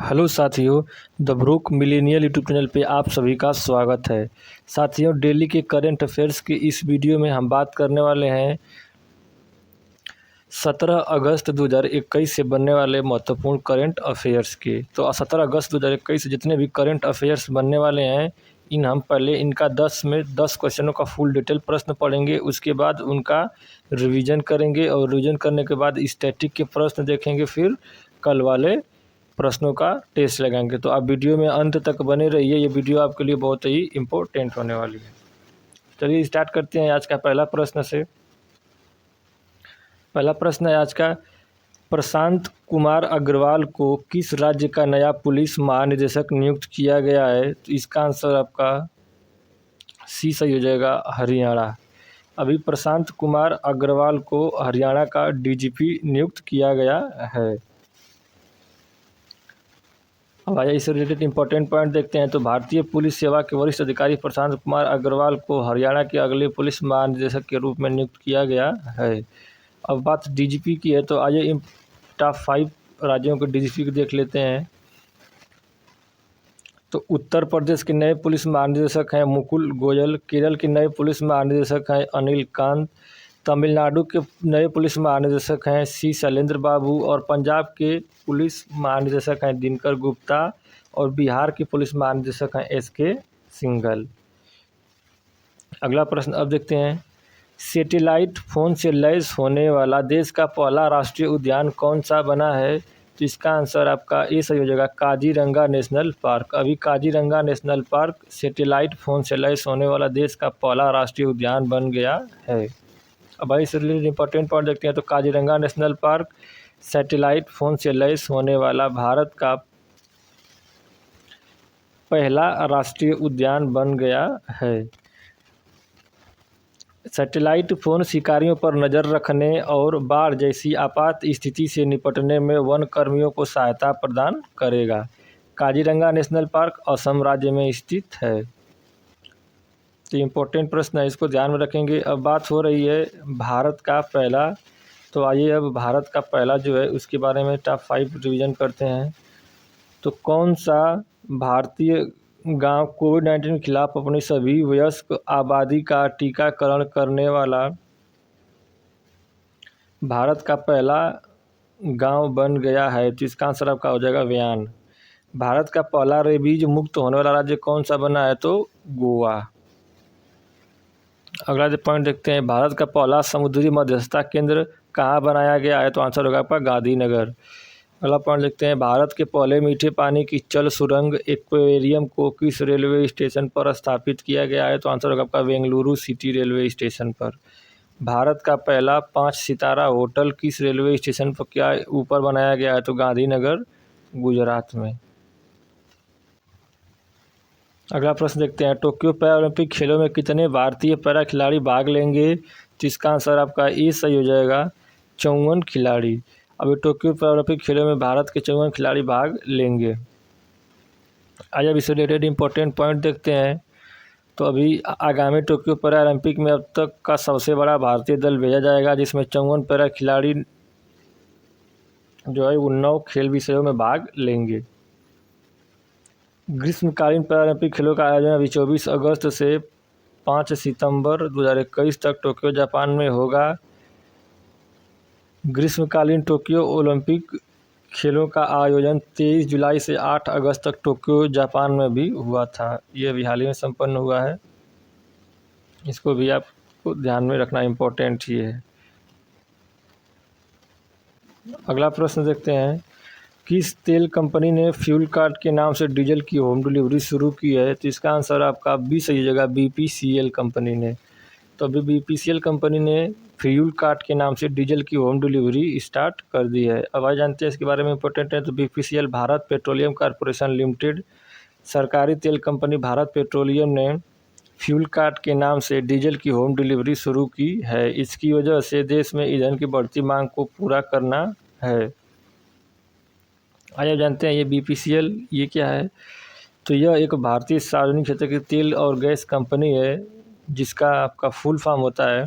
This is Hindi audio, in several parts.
हेलो साथियों, the Brook Millennial YouTube channel पे आप सभी का स्वागत है। साथियों, डेली के करंट अफेयर्स की इस वीडियो में हम बात करने वाले हैं 17 अगस्त 2021 से बनने वाले महत्वपूर्ण करंट अफेयर्स की। तो 17 अगस्त 2021 से जितने भी करंट अफेयर्स बनने वाले हैं हम पहले इनका 10 क्वेश्चनों का फुल डिटेल प्रश्न पढ़ेंगे। उसके बाद उनका रिवीजन करेंगे और रिवीजन करने के बाद स्टैटिक के प्रश्न देखेंगे, फिर कल वाले प्रश्नों का टेस्ट लगाएंगे। तो आप वीडियो में अंत तक बने रहिए, ये वीडियो आपके लिए बहुत ही इम्पोर्टेंट होने वाली है। चलिए स्टार्ट करते हैं आज का पहला प्रश्न से। पहला प्रश्न है आज का, प्रशांत कुमार अग्रवाल को किस राज्य का नया पुलिस महानिदेशक नियुक्त किया गया है? तो इसका आंसर आपका सी सही हो जाएगा, हरियाणा। अभी प्रशांत कुमार अग्रवाल को हरियाणा का डीजीपी नियुक्त किया गया है। अब आइए इससे रिलेटेड इंपॉर्टेंट पॉइंट देखते हैं। तो भारतीय पुलिस सेवा के वरिष्ठ अधिकारी प्रशांत कुमार अग्रवाल को हरियाणा के अगले पुलिस महानिदेशक के रूप में नियुक्त किया गया है। अब बात डीजीपी की है, तो आइए इन टॉप 5 राज्यों के डीजीपी को देख लेते हैं। तो उत्तर प्रदेश के नए पुलिस महानिदेशक हैं मुकुल गोयल, केरल के नए पुलिस महानिदेशक हैं अनिल कांत, तमिलनाडु के नए पुलिस महानिदेशक हैं सी शैलेंद्र बाबू, और पंजाब के पुलिस महानिदेशक हैं दिनकर गुप्ता, और बिहार के पुलिस महानिदेशक हैं एसके सिंघल। अगला प्रश्न अब देखते हैं, सैटेलाइट फोन से लैस होने वाला देश का पहला राष्ट्रीय उद्यान कौन सा बना है? तो इसका आंसर आपका ए सही हो जाएगा, काजीरंगा नेशनल पार्क। अभी Kaziranga national park satellite phone से लैस होने वाला देश का पहला राष्ट्रीय उद्यान बन गया है। अब भाई इससे रिलेटेड इंपॉर्टेंट पॉइंट देखते हैं। तो Kaziranga national park satellite phone से लैस होने वाला भारत का पहला राष्ट्रीय उद्यान बन गया है। सैटेलाइट फ़ोन शिकारियों पर नज़र रखने और बाढ़ जैसी आपात स्थिति से निपटने में वन कर्मियों को सहायता प्रदान करेगा। काजीरंगा नेशनल पार्क असम राज्य में स्थित है। तो इम्पोर्टेंट प्रश्न है, इसको ध्यान में रखेंगे। अब बात हो रही है भारत का पहला, तो आइए अब भारत का पहला जो है उसके बारे में टॉप 5 रिवीजन करते हैं। तो कौन सा भारतीय गांव कोविड-19 के खिलाफ अपनी सभी वयस्क आबादी का टीकाकरण करने वाला भारत का पहला गांव बन गया है? तो इसका आंसर आपका हो जाएगा व्यान। भारत का पहला रेबीज मुक्त होने वाला राज्य कौन सा बना है? तो गोवा। अगला जो पॉइंट देखते हैं, भारत का पहला समुद्री मध्यस्थता केंद्र कहाँ बनाया गया है? तो आंसर होगा आपका गांधीनगर। अगला पॉइंट देखते हैं, भारत के पहले मीठे पानी की जल सुरंग एक्वेरियम को किस रेलवे स्टेशन पर स्थापित किया गया है? तो आंसर होगा आपका बेंगलुरु सिटी रेलवे स्टेशन पर। भारत का पहला 5 सितारा होटल किस रेलवे स्टेशन पर क्या ऊपर बनाया गया है? तो गांधीनगर, गुजरात में। अगला प्रश्न देखते हैं, टोक्यो पैरालंपिक खेलों में कितने भारतीय पैरा खिलाड़ी भाग लेंगे? तो इसका आंसर आपका ए सही हो जाएगा, 54 खिलाड़ी। अभी टोक्यो पैरालंपिक खेलों में भारत के 54 खिलाड़ी भाग लेंगे। आज अब इससे रिलेटेड इंपॉर्टेंट पॉइंट देखते हैं। तो अभी आगामी टोक्यो पैरालंपिक में अब तक का सबसे बड़ा भारतीय दल भेजा जाएगा, जिसमें 54 पैरा खिलाड़ी जो है वो 9 खेल विषयों में भाग लेंगे। ग्रीष्मकालीन पैरालंपिक खेलों का आयोजन अभी 24 अगस्त से 5 सितंबर 2021 तक टोक्यो जापान में होगा। ग्रीष्मकालीन टोक्यो ओलंपिक खेलों का आयोजन 23 जुलाई से 8 अगस्त तक टोक्यो जापान में भी हुआ था। ये अभी हाल ही में संपन्न हुआ है, इसको भी आपको ध्यान में रखना इम्पोर्टेंट ही है। अगला प्रश्न देखते हैं, किस तेल कंपनी ने फ्यूल कार्ड के नाम से डीजल की होम डिलीवरी शुरू की है? तो इसका आंसर आपका बी सही जगह, बीपीसीएल कंपनी ने। तो अभी बीपीसीएल कंपनी ने फ्यूल कार्ड के नाम से डीजल की होम डिलीवरी स्टार्ट कर दी है। अब आज जानते हैं इसके बारे में इम्पोर्टेंट है। तो BPCL Bharat petroleum corporation limited सरकारी तेल कंपनी भारत पेट्रोलियम ने फ्यूल कार्ड के नाम से डीजल की होम डिलीवरी शुरू की है। इसकी वजह से देश में ईंधन की बढ़ती मांग को पूरा करना है। आज आप जानते हैं ये बीपीसीएल ये क्या है? तो यह एक भारतीय सार्वजनिक क्षेत्र की तेल और गैस कंपनी है, जिसका आपका फुल फॉर्म होता है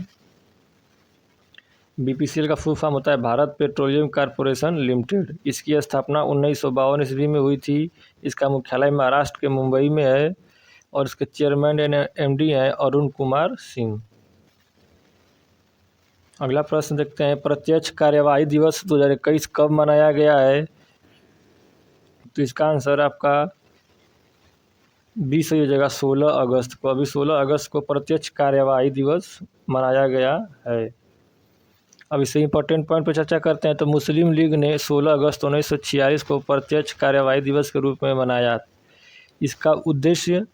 BPCL का फुल फॉर्म होता है भारत पेट्रोलियम कॉर्पोरेशन लिमिटेड। इसकी स्थापना 1952 ईस्वी में हुई थी। इसका मुख्यालय महाराष्ट्र के मुंबई में है और इसके चेयरमैन एंड MD हैं अरुण कुमार सिंह। अगला प्रश्न देखते हैं, प्रत्यक्ष कार्यवाही दिवस 2021 कब मनाया गया है? तो इसका आंसर आपका 20 हो जाएगा 16 अगस्त को। अभी 16 अगस्त को प्रत्यक्ष कार्यवाही दिवस मनाया गया है। अब इससे इंपॉर्टेंट पॉइंट पर चर्चा करते हैं। तो मुस्लिम लीग ने 16 अगस्त 1946 को प्रत्यक्ष कार्यवाही दिवस के रूप में मनाया। इसका उद्देश्य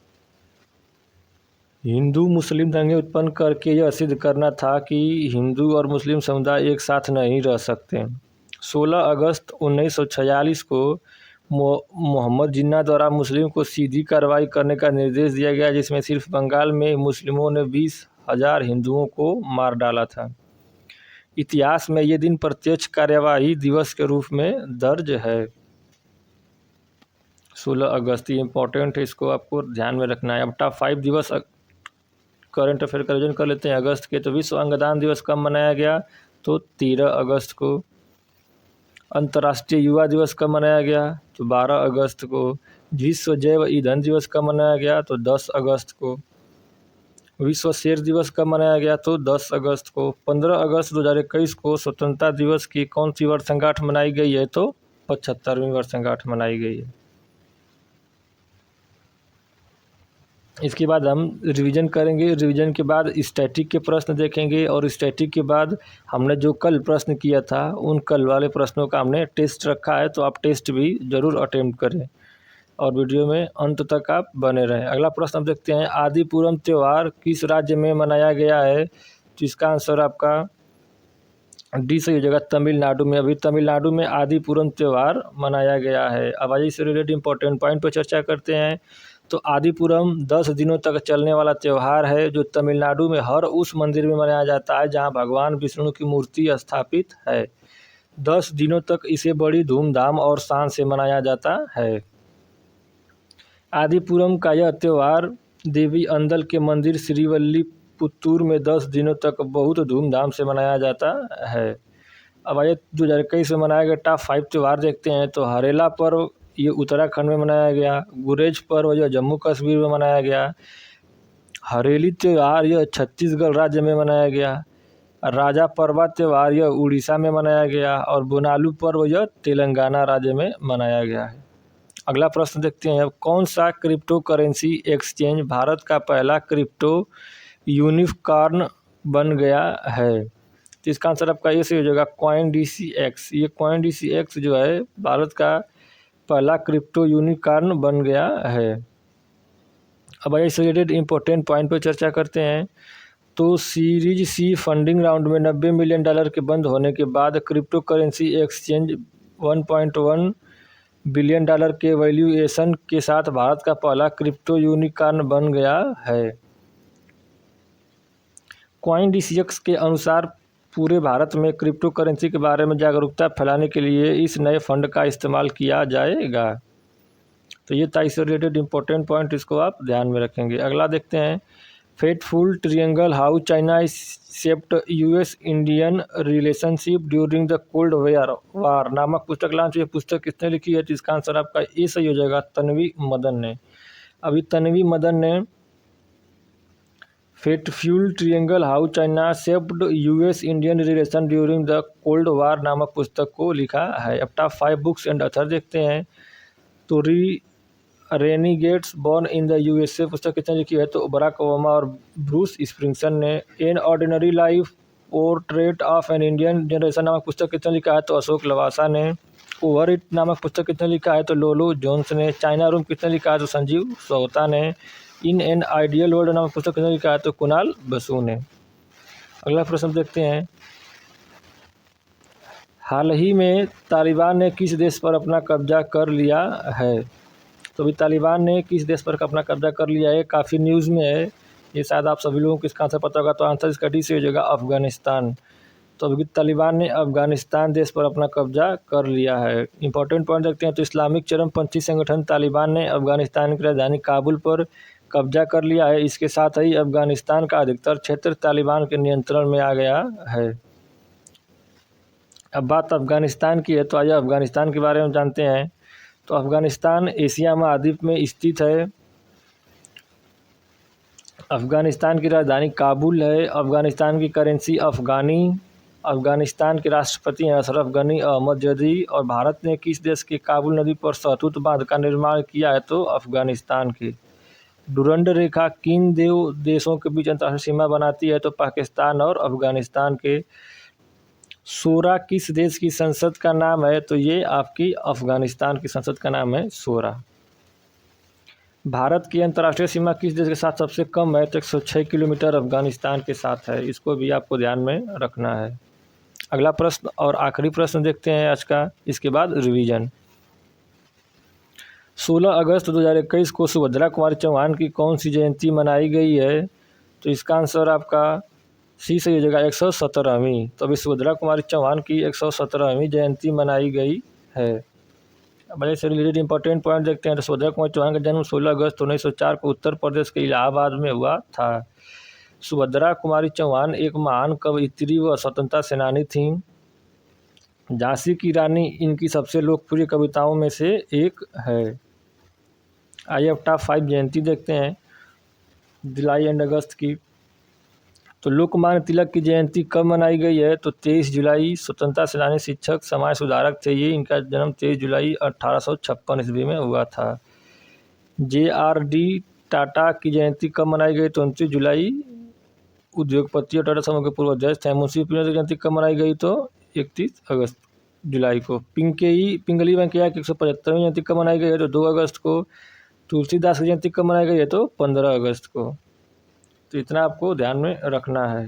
हिंदू मुस्लिम दंगे उत्पन्न करके यह सिद्ध करना था कि हिंदू और मुस्लिम समुदाय एक साथ नहीं रह सकते। 16 अगस्त 1946 को मोहम्मद जिन्ना द्वारा मुस्लिम को सीधी कार्रवाई करने का निर्देश दिया गया, जिसमें सिर्फ बंगाल में मुस्लिमों ने 20,000 हिंदुओं को मार डाला था। इतिहास में ये दिन प्रत्यक्ष कार्यवाही दिवस के रूप में दर्ज है। 16 अगस्त ये इम्पोर्टेंट है, इसको आपको ध्यान में रखना है। अब टॉप 5 दिवस करंट अफेयर का रिवीजन कर लेते हैं अगस्त के। तो विश्व अंगदान दिवस कब मनाया गया? तो 13 अगस्त को। अंतर्राष्ट्रीय युवा दिवस कब मनाया गया? तो 12 अगस्त को। विश्व जैव ईंधन दिवस कब मनाया गया? तो 10 अगस्त को। विश्व शेर दिवस कब मनाया गया? तो 10 अगस्त को। 15 अगस्त 2021 को स्वतंत्रता दिवस की कौन सी वर्षगांठ मनाई गई है? तो 75वीं वर्षगांठ मनाई गई है। इसके बाद हम रिवीजन करेंगे। रिवीजन के बाद स्टैटिक के प्रश्न देखेंगे और स्टैटिक के बाद हमने जो कल प्रश्न किया था उन कल वाले प्रश्नों का हमने टेस्ट रखा है, तो आप टेस्ट भी ज़रूर अटेम्प्ट करें और वीडियो में अंत तक आप बने रहें। अगला प्रश्न हम देखते हैं, आदि पूरम त्यौहार किस राज्य में मनाया गया है? तो इसका आंसर आपका डी सही हो जाएगा, तमिलनाडु में। अभी तमिलनाडु में आदि पूरम त्यौहार मनाया गया है। अब आइए इससे रिलेटेड इंपॉर्टेंट पॉइंट पर चर्चा करते हैं। तो आदि पूरम 10 दिनों तक चलने वाला त्यौहार है, जो तमिलनाडु में हर उस मंदिर में मनाया जाता है जहां भगवान विष्णु की मूर्ति स्थापित है। 10 दिनों तक इसे बड़ी धूमधाम और शान से मनाया जाता है। आदि पूरम का यह त्यौहार देवी अंदल के मंदिर श्रीवल्लीपुत्तूर में 10 दिनों तक बहुत धूमधाम से मनाया जाता है। अब आइए 2021 में मनाया गया टॉप 5 त्यौहार देखते हैं। तो हरेला पर्व ये उत्तराखंड में मनाया गया। गुरेज पर्व यह जम्मू कश्मीर में मनाया गया। हरेली त्यौहार यह छत्तीसगढ़ राज्य में मनाया गया। राजा पर्वा त्यौहार यह उड़ीसा में मनाया गया और बोनालू पर्व यह तेलंगाना राज्य में मनाया गया है। अगला प्रश्न देखते हैं, कौन सा क्रिप्टो करेंसी एक्सचेंज भारत का पहला क्रिप्टो यूनिकॉर्न बन गया है? तो इसका आंसर आपका ये सही हो जाएगा, CoinDCX। ये CoinDCX जो है भारत का पहला क्रिप्टो यूनिकॉर्न बन गया है। अब आइए इससे रिलेटेड इंपॉर्टेंट पॉइंट पर चर्चा करते हैं। तो सीरीज सी फंडिंग राउंड में $90 मिलियन के बंद होने के बाद क्रिप्टो करेंसी एक्सचेंज 1.1 बिलियन के वैल्यूएशन के साथ भारत का पहला क्रिप्टो यूनिकॉर्न बन गया है। CoinDCX के अनुसार पूरे भारत में क्रिप्टो करेंसी के बारे में जागरूकता फैलाने के लिए इस नए फंड का इस्तेमाल किया जाएगा। तो ये था इससे रिलेटेड इंपॉर्टेंट पॉइंट, इसको आप ध्यान में रखेंगे। अगला देखते हैं, fateful triangle how China shaped US Indian relationship during the cold war नामक पुस्तक लॉन्च। ये पुस्तक किसने लिखी है? तो इसका आंसर आपका ए सही हो जाएगा, तन्वी मदन ने। अभी तन्वी मदन ने fateful triangle how China shaped US Indian relation during the cold war नामक पुस्तक को लिखा है। अब टॉप 5 बुक्स एंड अथर देखते हैं। तो रेनीगेट्स बॉर्न इन द USA पुस्तक किसने लिखी है? तो बराक ओबामा और ब्रूस स्प्रिंगसन ने। An ordinary life portrait of an Indian generation नामक पुस्तक किसने लिखा है? तो अशोक लवासा ने। ओवर इट नामक पुस्तक किसने लिखा है? तो लोलो जोन्स ने। चाइना रूम किसने लिखा है? तो संजीव सोहता ने। इन एन आइडियल वर्ल्ड नामक पुस्तक किसने लिखा है? तो कुणाल बसु ने। अगला प्रश्न देखते हैं, हाल ही में तालिबान ने किस देश पर अपना कब्जा कर लिया है? तो अभी तालिबान ने किस देश पर अपना कब्जा कर लिया है? काफ़ी न्यूज़ में है, ये शायद आप सभी लोगों को इसका आंसर पता होगा। तो आंसर इसका डी से हो जाएगा, अफगानिस्तान। तो अभी तालिबान ने अफगानिस्तान देश पर अपना कब्जा कर लिया है। इंपॉर्टेंट पॉइंट देखते हैं। तो इस्लामिक चरमपंथी संगठन तालिबान ने अफगानिस्तान की राजधानी काबुल पर कब्जा कर लिया है। इसके साथ ही अफगानिस्तान का अधिकतर क्षेत्र तालिबान के नियंत्रण में आ गया है। अब बात अफ़गानिस्तान की है, तो आइए अफ़गानिस्तान के बारे में जानते हैं। तो अफ़गानिस्तान एशिया महाद्वीप में स्थित है। अफ़गानिस्तान की राजधानी काबुल है। अफ़गानिस्तान की करेंसी अफ़गानी। अफ़गानिस्तान के राष्ट्रपति हैं अशरफ गनी अहमदज़ई। और भारत ने किस देश के काबुल नदी पर सहतूत बांध का निर्माण किया है? तो अफ़गानिस्तान के। डुरंड रेखा किन दो देशों के बीच अंतर्राष्ट्रीय सीमा बनाती है? तो पाकिस्तान और अफ़गानिस्तान के। शोरा किस देश की संसद का नाम है? तो ये आपकी अफ़गानिस्तान की संसद का नाम है शोरा। भारत की अंतर्राष्ट्रीय सीमा किस देश के साथ सबसे कम है? तो 106 किलोमीटर अफ़गानिस्तान के साथ है। इसको भी आपको ध्यान में रखना है। अगला प्रश्न और आखिरी प्रश्न देखते हैं आज का, इसके बाद रिवीजन। 16 अगस्त 2021 को सुभद्रा कुमारी चौहान की कौन सी जयंती मनाई गई है? तो इसका आंसर आपका सी सही हो जाएगा, 117वीं। तो अभी सुभद्रा कुमारी चौहान की 117वीं जयंती मनाई गई है। बड़े से रिलेटेड इंपॉर्टेंट पॉइंट देखते हैं। तो सुभद्रा कुमारी चौहान का जन्म 16 अगस्त 1904 को उत्तर प्रदेश के इलाहाबाद में हुआ था। सुभद्रा कुमारी चौहान एक महान कवयित्री व स्वतंत्रता सेनानी थीं। झांसी की रानी इनकी सबसे लोकप्रिय कविताओं में से एक है। आइए अब टॉप 5 जयंती देखते हैं जुलाई एंड अगस्त की। तो लोकमान्य तिलक की जयंती कब मनाई गई है? तो 23 जुलाई। स्वतंत्रता सेनानी, शिक्षक, समाज सुधारक थे ये। इनका जन्म 23 जुलाई 1856 ईस्वी में हुआ था। JRD टाटा की जयंती कब मनाई गई? तो 29 जुलाई। उद्योगपति और टाटा समूह के पूर्व अध्यक्ष थे। मुंशी प्रेमचंद की जयंती कब मनाई गई? तो 31 अगस्त जुलाई को। पिंगली वेंकैया की 175वीं जयंती कब मनाई गई है? तो 2 अगस्त को। तुलसीदास की जयंती कब मनाई गई है? तो 15 अगस्त को। तो इतना आपको ध्यान में रखना है।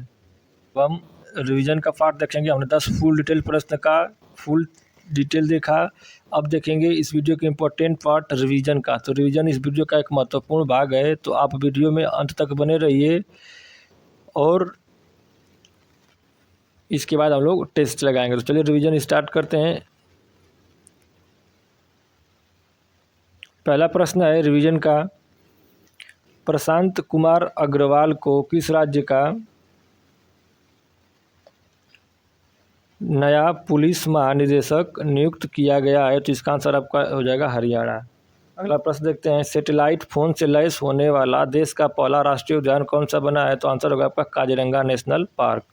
तो हम रिवीजन का पार्ट देखेंगे। हमने 10 फुल डिटेल प्रश्न का फुल डिटेल देखा। अब देखेंगे इस वीडियो के इम्पोर्टेंट पार्ट रिवीजन का। तो रिवीजन इस वीडियो का एक महत्वपूर्ण भाग है, तो आप वीडियो में अंत तक बने रहिए। और इसके बाद हम लोग टेस्ट लगाएंगे। तो चलिए रिवीजन स्टार्ट करते हैं। पहला प्रश्न है रिवीजन का, प्रशांत कुमार अग्रवाल को किस राज्य का नया पुलिस महानिदेशक नियुक्त किया गया है? तो इसका आंसर आपका हो जाएगा हरियाणा। अगला प्रश्न देखते हैं, सैटेलाइट फोन से लैस होने वाला देश का पहला राष्ट्रीय उद्यान कौन सा बना है? तो आंसर होगा आपका काजीरंगा नेशनल पार्क।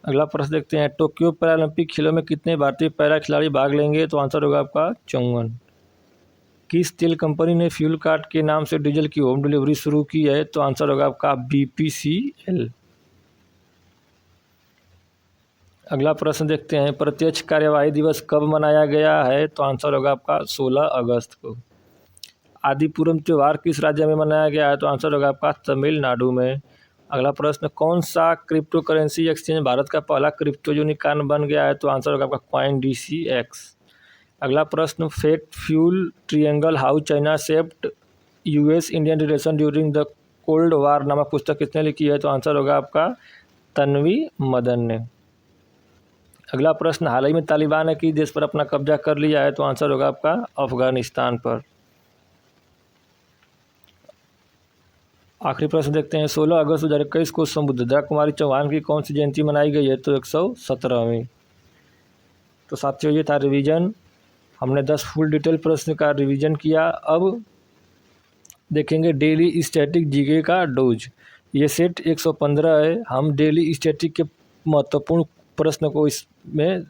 अगला प्रश्न देखते हैं, टोक्यो पैरालंपिक खेलों में कितने भारतीय पैरा खिलाड़ी भाग लेंगे? तो आंसर होगा आपका 54। किस तेल कंपनी ने फ्यूल कार्ड के नाम से डीजल की होम डिलीवरी शुरू की है? तो आंसर होगा आपका BPCL। अगला प्रश्न देखते हैं, प्रत्यक्ष कार्यवाही दिवस कब मनाया गया है? तो आंसर होगा आपका 16 अगस्त को। आदिपुरम त्यौहार किस राज्य में मनाया गया है? तो आंसर होगा आपका तमिलनाडु में। अगला प्रश्न, कौन सा क्रिप्टो करेंसी एक्सचेंज भारत का पहला क्रिप्टो यूनिकॉर्न बन गया है? तो आंसर होगा आपका CoinDCX। अगला प्रश्न, fateful triangle how China shaped US Indian relation during the cold war नामक पुस्तक किसने लिखी है? तो आंसर होगा आपका तन्वी मदन ने। अगला प्रश्न, हाल ही में तालिबान ने किस देश पर अपना कब्जा कर लिया है? तो आंसर होगा आपका अफगानिस्तान पर। आखिरी प्रश्न देखते हैं, 16 अगस्त 2021 को सुभद्रा कुमारी चौहान की कौन सी जयंती मनाई गई है? तो 117वीं। तो साथियों ये था रिवीजन। हमने 10 फुल डिटेल प्रश्न का रिवीजन किया। अब देखेंगे डेली स्टैटिक जीके का डोज। ये सेट 115 है। हम डेली स्टैटिक के महत्वपूर्ण प्रश्न को इसमें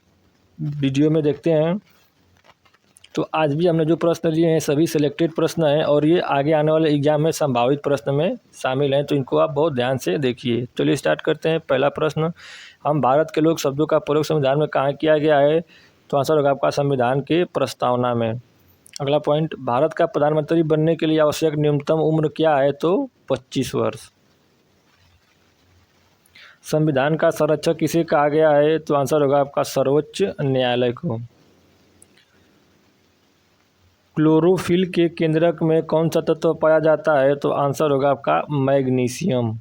वीडियो में देखते हैं। तो आज भी हमने जो प्रश्न लिए हैं सभी सिलेक्टेड प्रश्न हैं और ये आगे आने वाले एग्जाम में संभावित प्रश्न में शामिल हैं, तो इनको आप बहुत ध्यान से देखिए। चलिए स्टार्ट करते हैं। पहला प्रश्न, हम भारत के लोक शब्दों का प्रयोग संविधान में कहाँ किया गया है? तो आंसर होगा आपका संविधान के प्रस्तावना में। अगला पॉइंट, भारत का प्रधानमंत्री बनने के लिए आवश्यक न्यूनतम उम्र क्या है? तो 25 वर्ष। संविधान का संरक्षक किसे कहा गया है? तो आंसर होगा आपका सर्वोच्च न्यायालय को। क्लोरोफिल के केंद्रक में कौन सा तत्व पाया जाता है? तो आंसर होगा आपका मैग्नीशियम।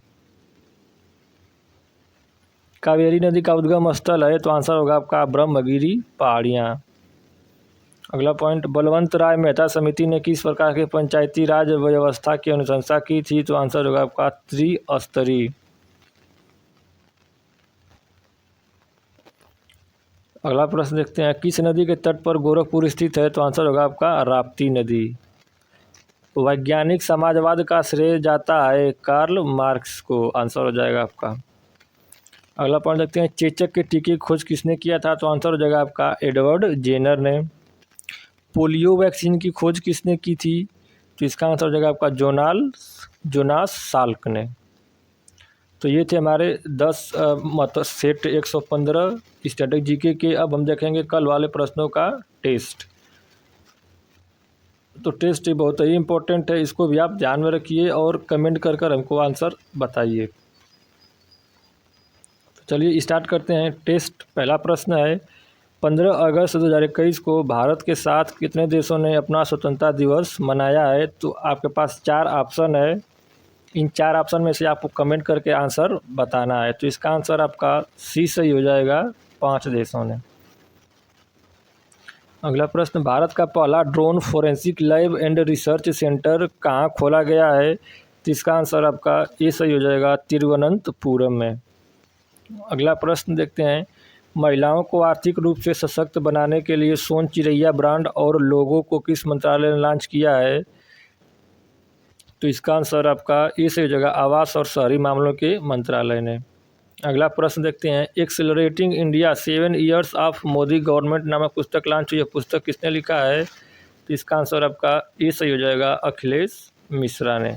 कावेरी नदी का उद्गम स्थल है? तो आंसर होगा आपका ब्रह्मगिरी पहाड़ियाँ। अगला पॉइंट, बलवंत राय मेहता समिति ने किस प्रकार के पंचायती राज व्यवस्था की अनुशंसा की थी? तो आंसर होगा आपका त्रिस्तरीय। अगला प्रश्न देखते हैं, किस नदी के तट पर गोरखपुर स्थित है? तो आंसर होगा आपका राप्ती नदी। वैज्ञानिक समाजवाद का श्रेय जाता है कार्ल मार्क्स को, आंसर हो जाएगा आपका। अगला पॉइंट देखते हैं, चेचक के टीके की खोज किसने किया था? तो आंसर हो जाएगा आपका एडवर्ड जेनर ने। पोलियो वैक्सीन की खोज किसने की थी? तो इसका आंसर हो जाएगा आपका जोनास साल्क ने। तो ये थे हमारे 10 मतलब सेट 115 स्टैटिक जीके के। अब हम देखेंगे कल वाले प्रश्नों का टेस्ट। तो टेस्ट ये बहुत ही इंपॉर्टेंट है, इसको भी आप ध्यान में रखिए और कमेंट कर कर हमको आंसर बताइए। तो चलिए स्टार्ट करते हैं टेस्ट। पहला प्रश्न है, 15 अगस्त 2021 को भारत के साथ कितने देशों ने अपना स्वतंत्रता दिवस मनाया है? तो आपके पास 4 ऑप्शन है, इन 4 ऑप्शन में से आपको कमेंट करके आंसर बताना है। तो इसका आंसर आपका सी सही हो जाएगा, 5 देशों ने। अगला प्रश्न, भारत का पहला drone forensic lab and research centre कहाँ खोला गया है? तो इसका आंसर आपका ए सही हो जाएगा, तिरुवनंतपुरम में। अगला प्रश्न देखते हैं, महिलाओं को आर्थिक रूप से सशक्त बनाने के लिए सोन चिरैया ब्रांड और लोगो को किस मंत्रालय ने लॉन्च किया है? तो इसका आंसर आपका ए सही हो जाएगा, आवास और शहरी मामलों के मंत्रालय ने। अगला प्रश्न देखते हैं, accelerating India 7 years of Modi government नामक पुस्तक लॉन्च हुई है, पुस्तक किसने लिखा है? तो इसका आंसर आपका ए सही हो जाएगा, अखिलेश मिश्रा ने।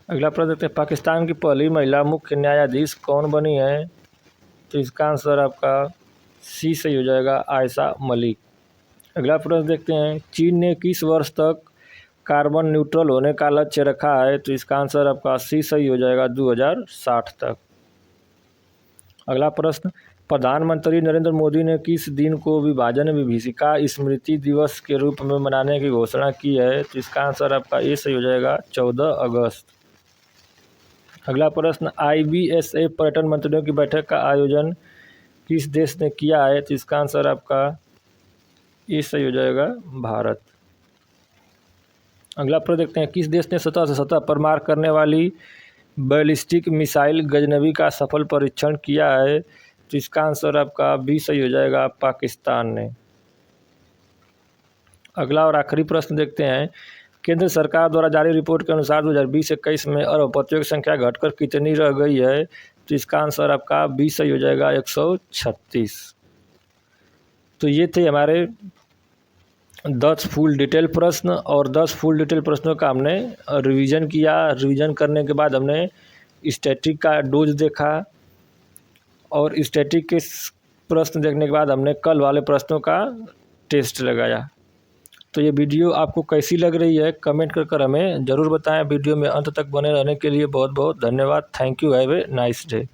अगला प्रश्न देखते हैं, पाकिस्तान की पहली महिला मुख्य न्यायाधीश कौन बनी है? तो इसका आंसर आपका सी सही हो जाएगा, आयशा मलिक। अगला प्रश्न देखते हैं, चीन ने किस वर्ष तक कार्बन न्यूट्रल होने का लक्ष्य रखा है? तो इसका आंसर आपका सी सही हो जाएगा, 2060 तक। अगला प्रश्न, प्रधानमंत्री नरेंद्र मोदी ने किस दिन को विभाजन विभीषिका स्मृति दिवस के रूप में मनाने की घोषणा की है? तो इसका आंसर आपका ए सही हो जाएगा, 14 अगस्त। अगला प्रश्न, IBSA पर्यटन मंत्रियों की बैठक का आयोजन किस देश ने किया है? तो इसका आंसर आपका ए सही हो जाएगा, भारत। अगला प्रश्न देखते हैं, किस देश ने सतह से सतह पर मार करने वाली बैलिस्टिक मिसाइल गजनवी का सफल परीक्षण किया है? तो इसका आंसर आपका बी सही हो जाएगा, पाकिस्तान ने। अगला और आखिरी प्रश्न देखते हैं, केंद्र सरकार द्वारा जारी रिपोर्ट के अनुसार 2020-21 में अरबपतियों की संख्या घटकर कितनी रह गई है? तो इसका आंसर आपका बी सही हो जाएगा, 136। तो ये थे हमारे 10 फुल डिटेल प्रश्न और 10 फुल डिटेल प्रश्नों का हमने रिवीजन किया। रिवीजन करने के बाद हमने स्टैटिक का डोज देखा और स्टैटिक के प्रश्न देखने के बाद हमने कल वाले प्रश्नों का टेस्ट लगाया। तो ये वीडियो आपको कैसी लग रही है कमेंट कर हमें ज़रूर बताएं। वीडियो में अंत तक बने रहने के लिए बहुत बहुत धन्यवाद। Thank you, have a nice day.